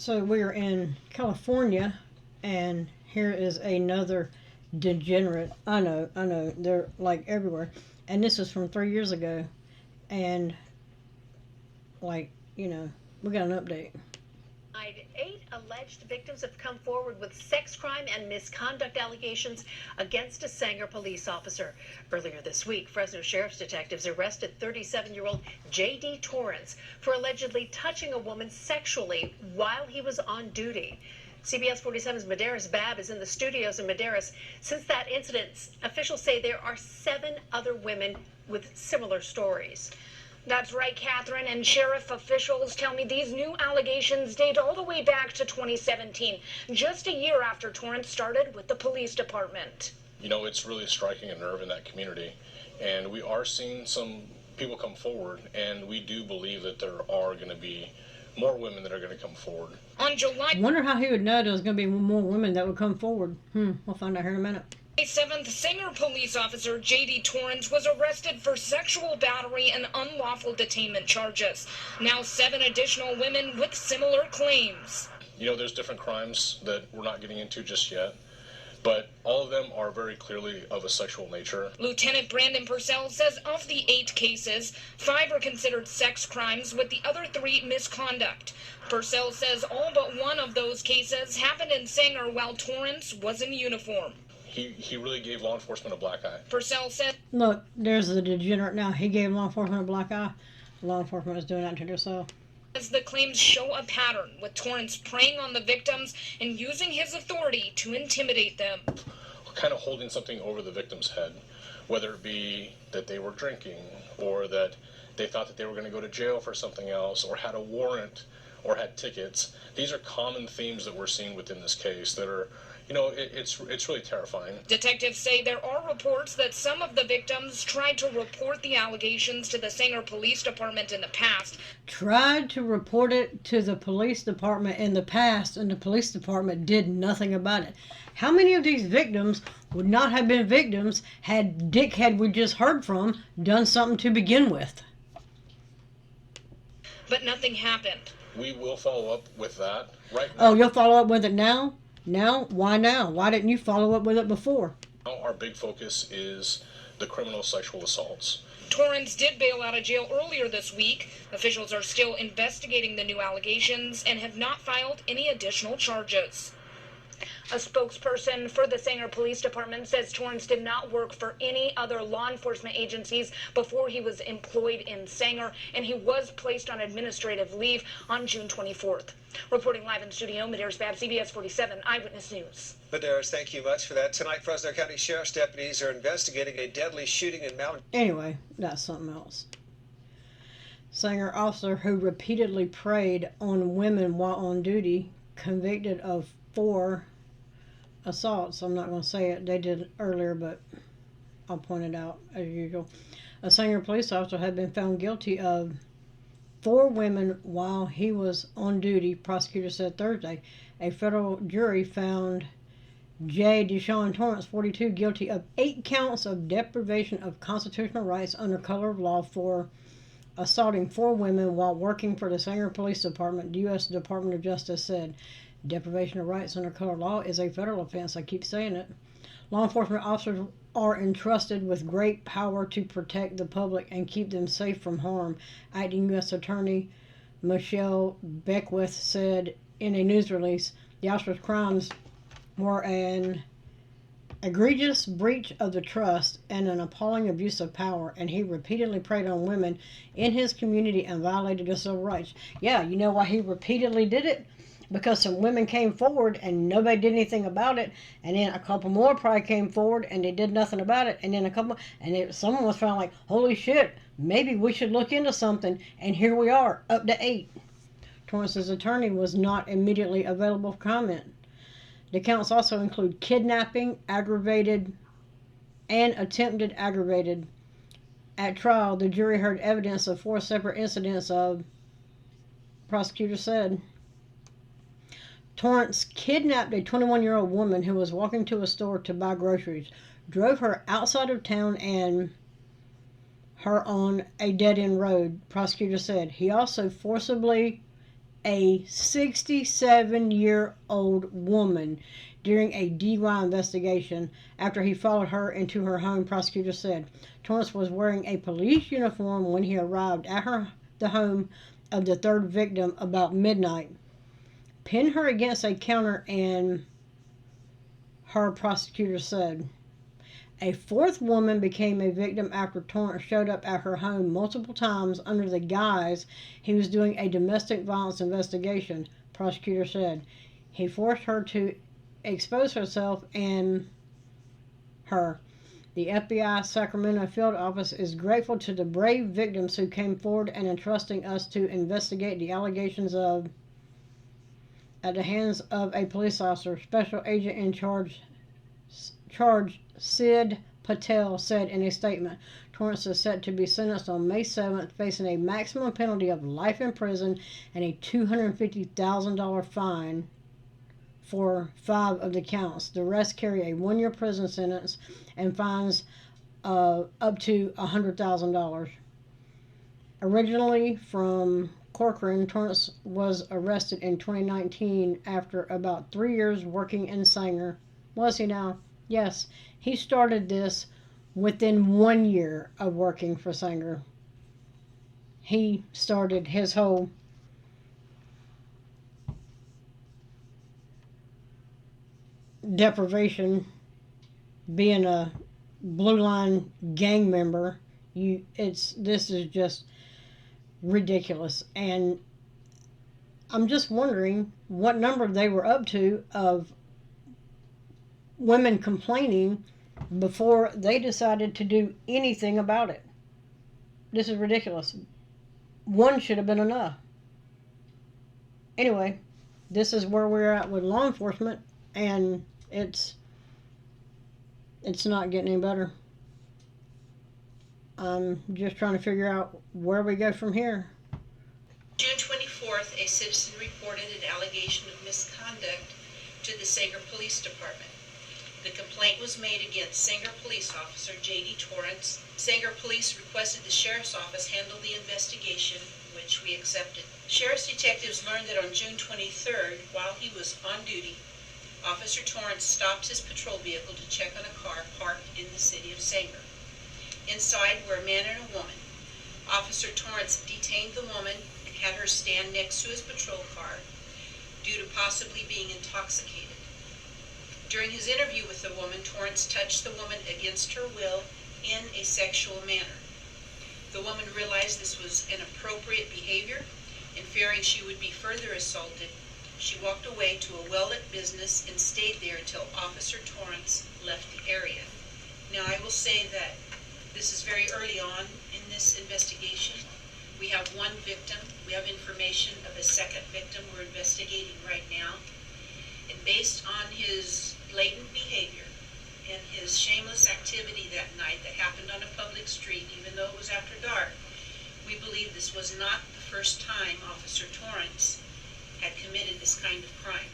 So we are in California, and here is another degenerate. I know, they're like everywhere. And this is from 3 years ago, and like, we got an update. 8 alleged victims have come forward with sex crime and misconduct allegations against a Sanger police officer. Earlier this week, Fresno Sheriff's detectives arrested 37-year-old J.D. Torrence for allegedly touching a woman sexually while he was on duty. CBS 47's Medeiros Babb is in the studios in Medeiros. Since that incident, officials say there are 7 other women with similar stories. That's right, Catherine, and sheriff officials tell me these new allegations date all the way back to 2017, just a year after Torrance started with the police department. You know, it's really striking a nerve in that community, and we are seeing some people come forward, and we do believe that there are going to be more women that are going to come forward. On July I wonder how he would know there was going to be more women that would come forward. We'll find out here in a minute. May 7th, Sanger police officer J.D. Torrance was arrested for sexual battery and unlawful detainment charges. Now 7 additional women with similar claims. You know, there's different crimes that we're not getting into just yet, but all of them are very clearly of a sexual nature. Lieutenant Brandon Purcell says of the 8 cases, 5 are considered sex crimes, with the other 3 misconduct. Purcell says all but one of those cases happened in Sanger while Torrance was in uniform. He really gave law enforcement a black eye. Purcell said, Look, there's the degenerate now. He gave law enforcement a black eye. Law enforcement is doing that to themselves. as the claims show a pattern, with Torrance preying on the victims and using his authority to intimidate them. Kind of holding something over the victim's head, whether it be that they were drinking or that they thought that they were going to go to jail for something else or had a warrant or had tickets. These are common themes that we're seeing within this case that are, it's really terrifying. Detectives say there are reports that some of the victims tried to report the allegations to the Sanger Police Department in the past. Tried to report it to the police department in the past, and the police department did nothing about it. How many of these victims would not have been victims had dickhead we just heard from done something to begin with? But nothing happened. We will follow up with that right now. Oh, you'll follow up with it now? Now? Why now? Why didn't you follow up with it before? Our big focus is the criminal sexual assaults. Torrance did bail out of jail earlier this week. Officials are still investigating the new allegations and have not filed any additional charges. A spokesperson for the Sanger Police Department says Torrance did not work for any other law enforcement agencies before he was employed in Sanger, and he was placed on administrative leave on June 24th. Reporting live in studio, Medeiros Babb, CBS 47 Eyewitness News. Medeiros, thank you much for that. Tonight, Fresno County Sheriff's deputies are investigating a deadly shooting in Mountain. Anyway, that's something else. Sanger officer who repeatedly preyed on women while on duty, convicted of 4 assaults. I'm not going to say it. They did it earlier, but I'll point it out as usual. A Sanger police officer had been found guilty of 4 women while he was on duty, prosecutors said Thursday. A federal jury found DeShawn Torrence, 42, guilty of 8 counts of deprivation of constitutional rights under color of law for assaulting 4 women while working for the Sanger Police Department, the U.S. Department of Justice said. Deprivation of rights under color law is a federal offense. I keep saying it. Law enforcement officers are entrusted with great power to protect the public and keep them safe from harm. Acting U.S. Attorney Michele Beckwith said in a news release, the officer's crimes were an egregious breach of the trust and an appalling abuse of power, and he repeatedly preyed on women in his community and violated their civil rights. Yeah, you know why he repeatedly did it? Because some women came forward and nobody did anything about it, and then a couple more probably came forward and they did nothing about it, and then someone was found like, holy shit, maybe we should look into something, and here we are, up to 8. Torrance's attorney was not immediately available for comment. The counts also include kidnapping, aggravated, and attempted aggravated. At trial, the jury heard evidence of 4 separate incidents of, prosecutors said. Torrance kidnapped a 21-year-old woman who was walking to a store to buy groceries, drove her outside of town and her on a dead-end road, prosecutors said. He also forcibly a 67-year-old woman during a DUI investigation after he followed her into her home, prosecutors said. Torrence was wearing a police uniform when he arrived at the home of the third victim about midnight, pinned her against a counter, and her prosecutor said. A fourth woman became a victim after Torrence showed up at her home multiple times under the guise he was doing a domestic violence investigation, prosecutor said. He forced her to expose herself and her. The FBI Sacramento field office is grateful to the brave victims who came forward and entrusting us to investigate the allegations of at the hands of a police officer. Special agent in charge Sid Patel said in a statement. Torrence is set to be sentenced on May 7th, facing a maximum penalty of life in prison and a $250,000 fine for 5 of the counts. The rest carry a 1-year prison sentence and fines up to $100,000. Originally from Corcoran, Torrence was arrested in 2019 after about 3 years working in Sanger. Was he now? Yes. He started this within 1 year of working for Sanger. He started his whole deprivation, being a Blue Line gang member. This is just ridiculous, and I'm just wondering what number they were up to of women complaining before they decided to do anything about it. This is ridiculous. One should have been enough. Anyway, this is where we're at with law enforcement, and it's not getting any better. I'm just trying to figure out where we go from here. June 24th, a citizen reported an allegation of misconduct to the Sanger Police Department. The complaint was made against Sanger Police Officer J.D. Torrence. Sanger Police requested the Sheriff's Office handle the investigation, which we accepted. Sheriff's detectives learned that on June 23rd, while he was on duty, Officer Torrence stopped his patrol vehicle to check on a car parked in the city of Sanger. Inside were a man and a woman. Officer Torrence detained the woman and had her stand next to his patrol car due to possibly being intoxicated. During his interview with the woman, Torrence touched the woman against her will in a sexual manner. The woman realized this was inappropriate behavior, and fearing she would be further assaulted, she walked away to a well-lit business and stayed there until Officer Torrence left the area. Now, I will say that this is very early on in this investigation. We have one victim. We have information of a second victim we're investigating right now. And based on his blatant behavior and his shameless activity that night that happened on a public street, even though it was after dark, we believe this was not the first time Officer Torrence had committed this kind of crime.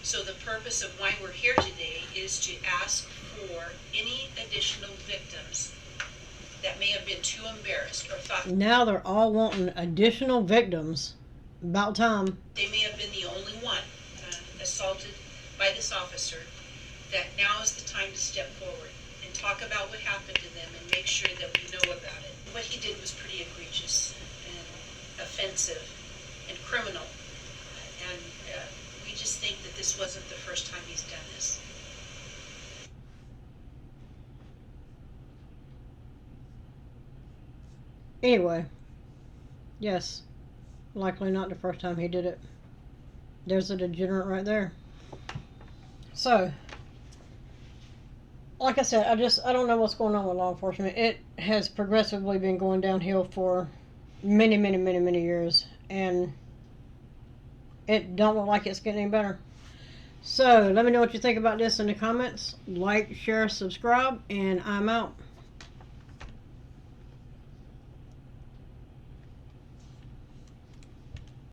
So the purpose of why we're here today is to ask for any additional victims that may have been too embarrassed or thought Now they're all wanting additional victims. About time. they may have been the only one assaulted by this officer, that now is the time to step forward and talk about what happened to them and make sure that we know about it. What he did was pretty egregious and offensive and criminal, and we just think that this wasn't the first time he's done this. Anyway, yes, likely not the first time he did it. There's a degenerate right there. So, like I said, I don't know what's going on with law enforcement. It has progressively been going downhill for many years, and it don't look like it's getting any better. So, let me know what you think about this in the comments. Like, share, subscribe, and I'm out.